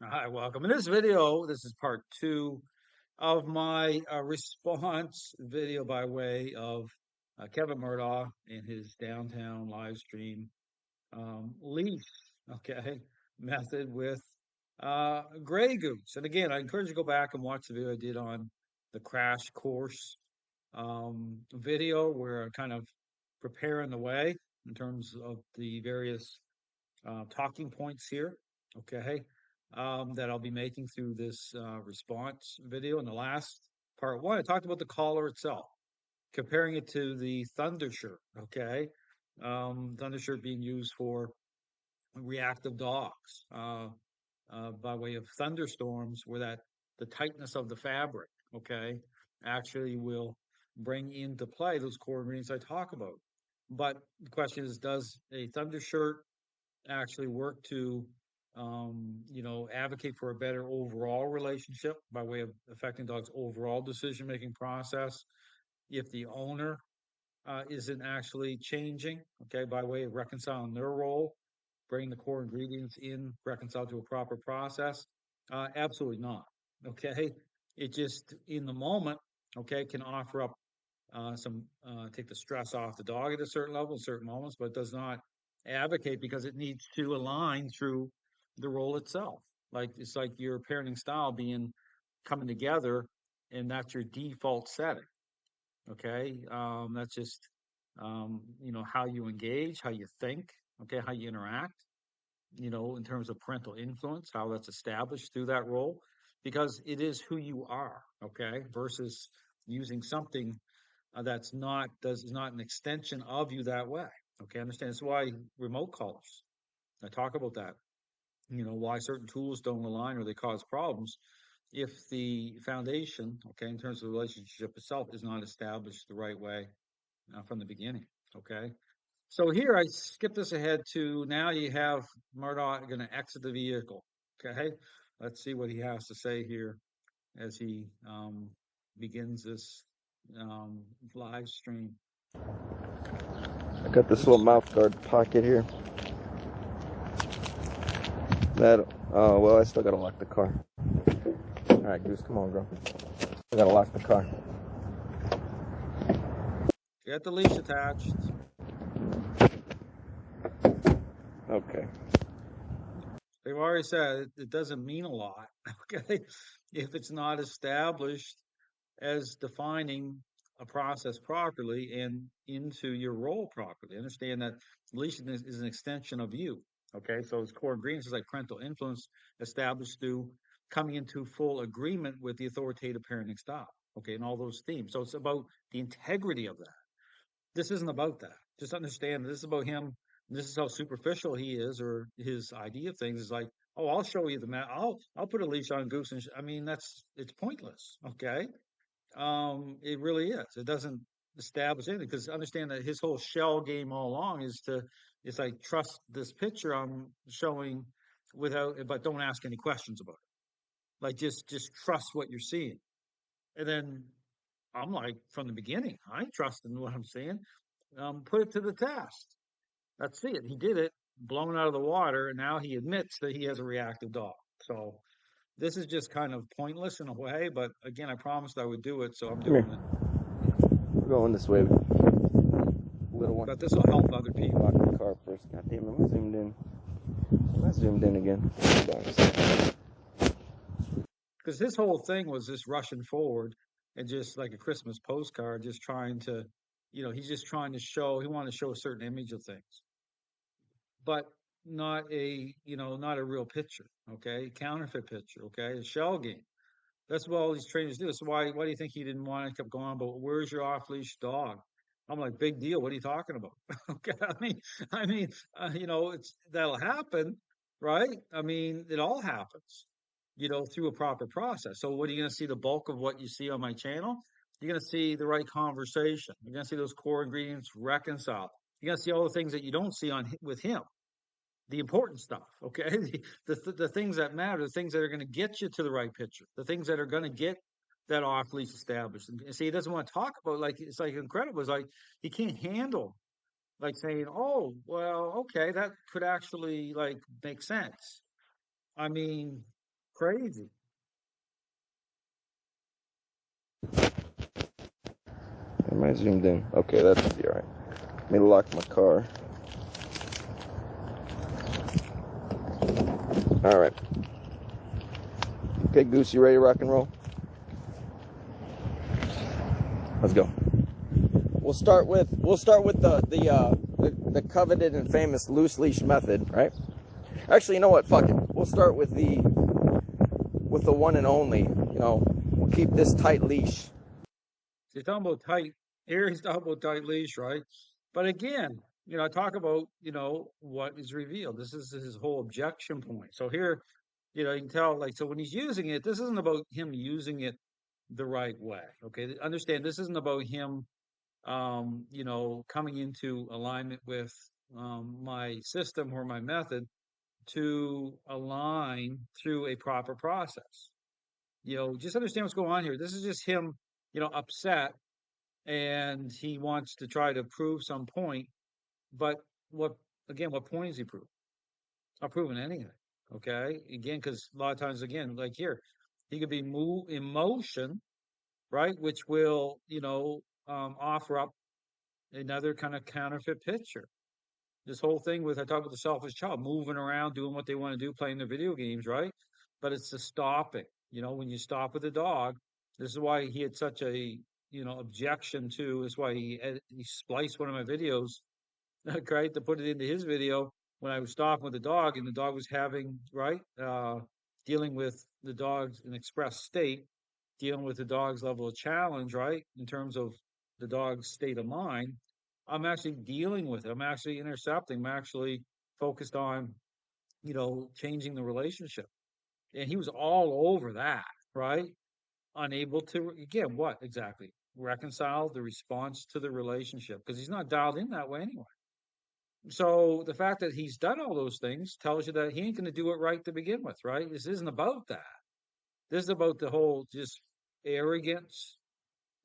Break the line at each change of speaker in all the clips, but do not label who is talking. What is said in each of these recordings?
Hi, welcome. In this video, this is part two of my response video by way of Kevin Murdaugh in his downtown live stream leash, okay, method with Grey Goose. And again, I encourage you to go back and watch the video I did on the crash course video where I kind of preparing the way in terms of the various talking points here, okay, that I'll be making through this response video. In the last part one, I talked about the collar itself, comparing it to the thunder shirt, okay? Thunder shirt being used for reactive dogs by way of thunderstorms, where the tightness of the fabric, okay, actually will bring into play those core ingredients I talk about. But the question is, does a thunder shirt actually work to advocate for a better overall relationship by way of affecting dogs overall decision making process if the owner isn't actually changing, okay, by way of reconciling their role, bringing the core ingredients in reconciled to a proper process? Absolutely not. Okay, it just in the moment, okay, can offer up some take the stress off the dog at a certain level, in certain moments, but it does not advocate because it needs to align through the role itself. Like it's like your parenting style being coming together, and that's your default setting. Okay, that's just how you engage, how you think, okay, how you interact. In terms of parental influence, how that's established through that role, because it is who you are. Okay, versus using something is not an extension of you that way. Okay, understand? That's why remote collars. I talk about that. Why certain tools don't align or they cause problems if the foundation, okay, in terms of the relationship itself, is not established the right way from the beginning. Okay. So here I skip this ahead to now you have Murdaugh going to exit the vehicle. Okay. Let's see what he has to say here as he begins this um, live stream.
I got this little mouth guard pocket here. Well, I still gotta lock the car. Alright, Goose, come on, girl. I gotta lock the car.
Get the leash attached.
Okay.
They've already said it doesn't mean a lot, okay, if it's not established as defining a process properly and into your role properly. Understand that leash is an extension of you. Okay, so its core ingredients is like parental influence established through coming into full agreement with the authoritative parenting style. Okay, and all those themes. So it's about the integrity of that. This isn't about that. Just understand this is about him. This is how superficial he is, or his idea of things is like, oh, I'll show you the map. I'll put a leash on Goose, and I mean it's pointless. Okay, it really is. It doesn't establish anything because understand that his whole shell game all along it's like trust this picture I'm showing but don't ask any questions about it. Like just trust what you're seeing. And then I'm like from the beginning, I trust in what I'm seeing. Put it to the test. Let's see it. He did it, blown out of the water, and now he admits that he has a reactive dog. So this is just kind of pointless in a way, but again, I promised I would do it, so I'm
Come here.
doing it.
We're going this way. Little one.
But this will help other people.
Lock the car first. God damn it, I zoomed in. I zoomed in again.
Because his whole thing was just rushing forward and just like a Christmas postcard, just trying to, he's just trying to show, he wanted to show a certain image of things, but not a real picture, okay? Counterfeit picture, okay? A shell game. That's what all these trainers do. So why do you think he didn't want to keep going? But where's your off leash dog? I'm like, big deal. What are you talking about? Okay, it's that'll happen, right? I mean, it all happens, through a proper process. So what are you going to see the bulk of what you see on my channel? You're going to see the right conversation. You're going to see those core ingredients reconciled. You're going to see all the things that you don't see with him, the important stuff, okay? The things that matter, the things that are going to get you to the right picture, the things that are going to get that off leash established. And see, he doesn't want to talk about, like, it's like incredible. It's like he can't handle like saying, oh, well, okay, that could actually like make sense. I mean, crazy.
Am I zoomed in? Okay, that should be alright. Let me lock my car. Alright. Okay, Goose, you ready to rock and roll? Let's go. We'll start with the coveted and famous loose leash method, right? Actually, you know what? Fuck it. We'll start with the one and only. You know, we'll keep this tight leash.
He's talking about tight. Here he's talking about tight leash, right? But again, I talk about, what is revealed. This is his whole objection point. So here, you can tell, like, so when he's using it, this isn't about him using it the right way. Okay. Understand, this isn't about him, coming into alignment with my system or my method to align through a proper process. Just understand what's going on here. This is just him, upset, and he wants to try to prove some point. But what again? What point is he proving? Not proving anything. Okay. Again, because a lot of times, again, like here, he could be move emotion, right, which will offer up another kind of counterfeit picture. This whole thing with I talk about the selfish child moving around, doing what they want to do, playing their video games, right? But it's the stopping. When you stop with a dog, this is why he had such a objection to. Is why he spliced one of my videos, right, to put it into his video when I was stopping with the dog, and the dog was having right dealing with the dog's an express state, dealing with the dog's level of challenge, right, in terms of the dog's state of mind. I'm actually dealing with it. I'm actually intercepting. I'm actually focused on, changing the relationship. And he was all over that, right? Unable to, again, what exactly? Reconcile the response to the relationship because he's not dialed in that way anyway. So the fact that he's done all those things tells you that he ain't going to do it right to begin with, right? This isn't about that. This is about the whole just arrogance.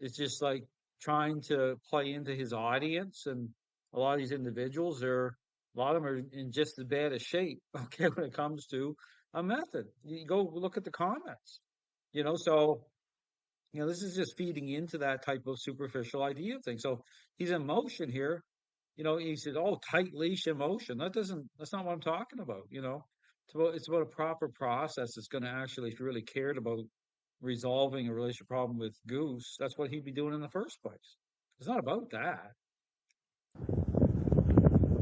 It's just like trying to play into his audience, and a lot of these individuals are a lot of them are in just as bad a shape, okay, when it comes to a method. You go look at the comments, so this is just feeding into that type of superficial idea thing. So he's in motion here. He said, "Oh, tight leash emotion." That's not what I'm talking about. It's about a proper process that's going to actually, if you really cared about resolving a relationship problem with Goose, that's what he'd be doing in the first place. It's not about that.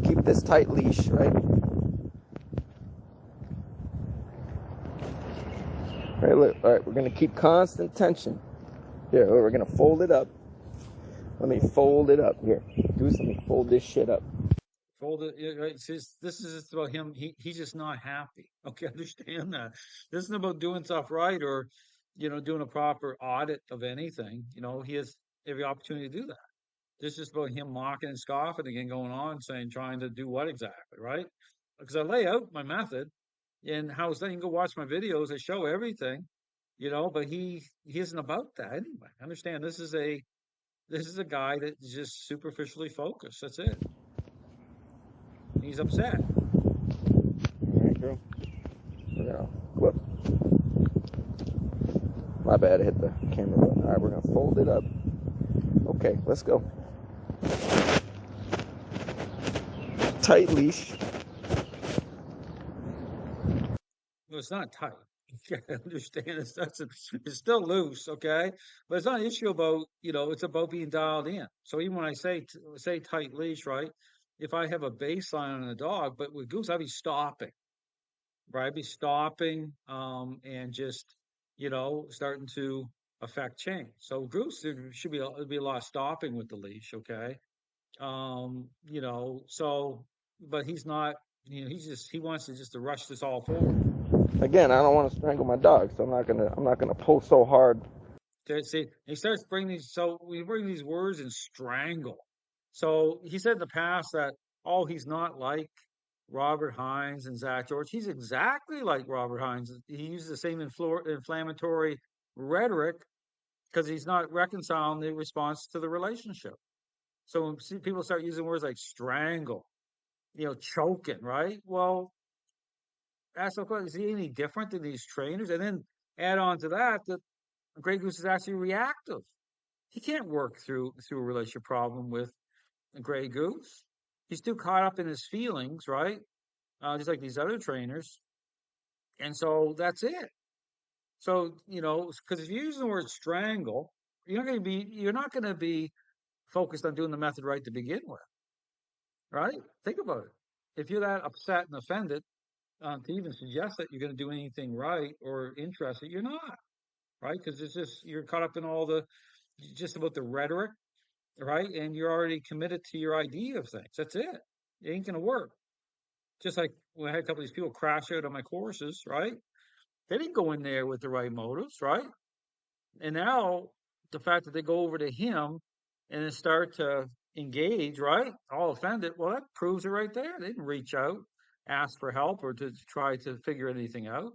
Keep this tight leash, right? All right, look. All right, we're gonna keep constant tension. Here, we're gonna fold it up. Let me fold it up. Here, Goose, let me fold this shit up.
Fold it. Right? This is just about him. He's just not happy. Okay, understand that. This isn't about doing stuff right or, doing a proper audit of anything. He has every opportunity to do that. This is just about him mocking and scoffing again, going on, saying, trying to do what exactly, right? Because I lay out my method and how it's done. You can go watch my videos. I show everything, but he isn't about that anyway. Understand? This is a guy that's just superficially focused. That's it. He's upset.
All right, girl. Whoop. My bad, I hit the camera button. All right, we're gonna fold it up. Okay, let's go. Tight leash.
No, it's not tight. You gotta understand it's still loose, okay? But it's not an issue about, it's about being dialed in. So even when I say tight leash, right? If I have a baseline on a dog, but with Goose, I'd be stopping, right? I'd be stopping, and just, starting to affect change. So Goose, there'd be a lot of stopping with the leash, okay? So, but he's not, he wants to rush this all forward.
Again, I don't want to strangle my dog, so I'm not gonna pull so hard.
See, he starts bringing these. So we bring these words and strangle. So he said in the past that, oh, he's not like Robert Hines and Zach George. He's exactly like Robert Hines. He uses the same inflammatory rhetoric because he's not reconciling the response to the relationship. So when people start using words like strangle, choking, right? Well, ask the question, is he any different than these trainers? And then add on to that that Grey Goose is actually reactive. He can't work through a relationship problem with a Grey Goose. He's too caught up in his feelings, right? Just like these other trainers. And so that's it. So, because if you use the word strangle, you're not going to be focused on doing the method right to begin with, right? Think about it. If you're that upset and offended, to even suggest that you're going to do anything right or interested, you're not, right? Because it's just, you're caught up in all the, just about the rhetoric, right? And you're already committed to your idea of things. That's it. It ain't going to work. Just like when I had a couple of these people crash out on my courses, right? They didn't go in there with the right motives, right? And now the fact that they go over to him and then start to engage, right? All offended, well, that proves it right there. They didn't reach out, ask for help, or to try to figure anything out.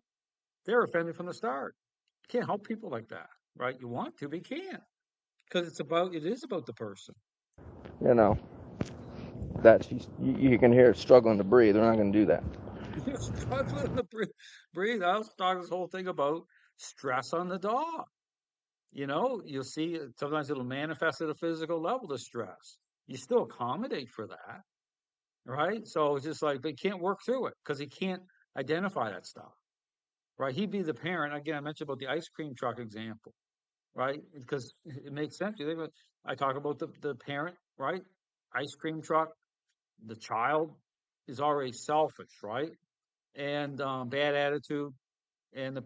They're offended from the start. You can't help people like that, right? You want to, but you can't because it is about the person.
You know, that you can hear her struggling to breathe. They're not going to do that.
You're struggling to breathe. I was talking this whole thing about stress on the dog. You'll see sometimes it'll manifest at a physical level, the stress. You still accommodate for that, right? So it's just like they can't work through it because he can't identify that stuff, right? He'd be the parent. Again, I mentioned about the ice cream truck example, right? Because it makes sense. I talk about the parent, right? Ice cream truck, the child is already selfish, right? And bad attitude, and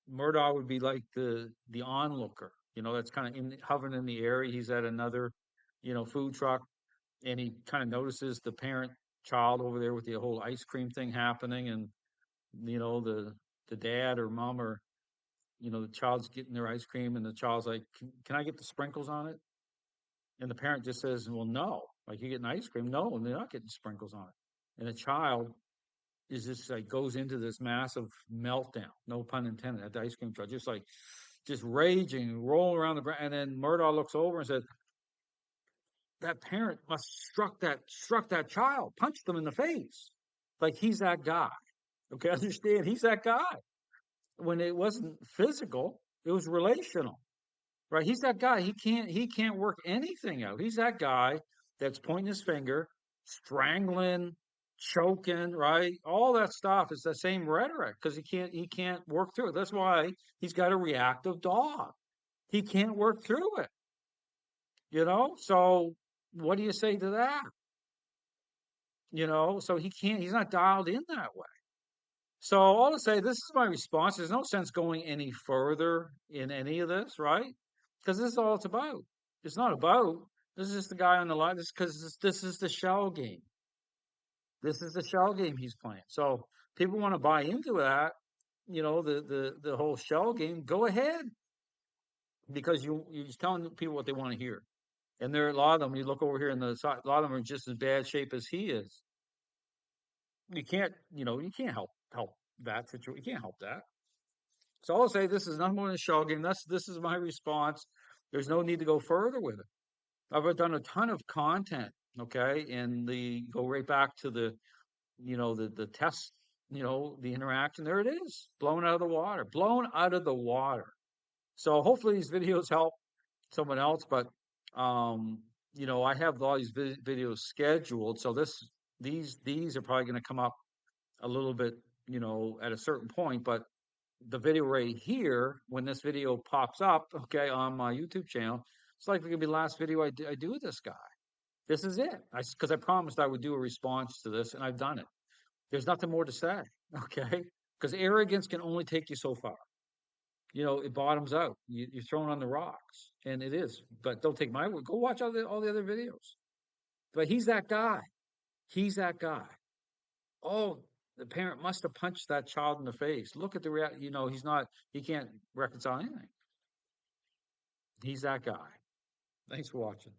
Murdaugh would be like the onlooker. That's kind of hovering in the area. He's at another, food truck, and he kind of notices the parent child over there with the whole ice cream thing happening, and the dad or mom or the child's getting their ice cream, and the child's like, "Can I get the sprinkles on it?" And the parent just says, "Well, no. Like you getting ice cream? No, and they're not getting sprinkles on it." And the child is just like goes into this massive meltdown, no pun intended, at the ice cream truck, just raging, rolling around the ground. And then Murdaugh looks over and says, "That parent must struck that child, punched them in the face, like he's that guy." Okay, understand? He's that guy. When it wasn't physical, it was relational. Right? He's that guy. He can't work anything out. He's that guy that's pointing his finger, strangling, choking, right? All that stuff is the same rhetoric because he can't work through it. That's why he's got a reactive dog. He can't work through it. So what do you say to that? So he's not dialed in that way. So all to say, this is my response. There's no sense going any further in any of this, right? Because this is all it's about. It's not about. This is just the guy on the line. This because this is the shell game. This is the shell game he's playing. So people want to buy into that. The whole shell game. Go ahead because you're just telling people what they want to hear. And there are a lot of them. You look over here, and a lot of them are just as bad shape as he is. You can't help that situation. You can't help that. So I'll say this is nothing more than a shell game. This is my response. There's no need to go further with it. I've done a ton of content, okay, and the go right back to the test, the interaction. There it is, blown out of the water, blown out of the water. So hopefully these videos help someone else. But I have all these videos scheduled, so these are probably going to come up a little bit, at a certain point, but the video right here, when this video pops up, okay, on my YouTube channel, it's likely gonna be the last video I do with this guy. This is it. Because I promised I would do a response to this, and I've done it. There's nothing more to say, okay? Because arrogance can only take you so far. It bottoms out. You're thrown on the rocks, and it is. But don't take my word. Go watch all the other videos. But he's that guy. He's that guy. Oh, the parent must have punched that child in the face. Look at the react. He can't reconcile anything. He's that guy. Thanks for watching.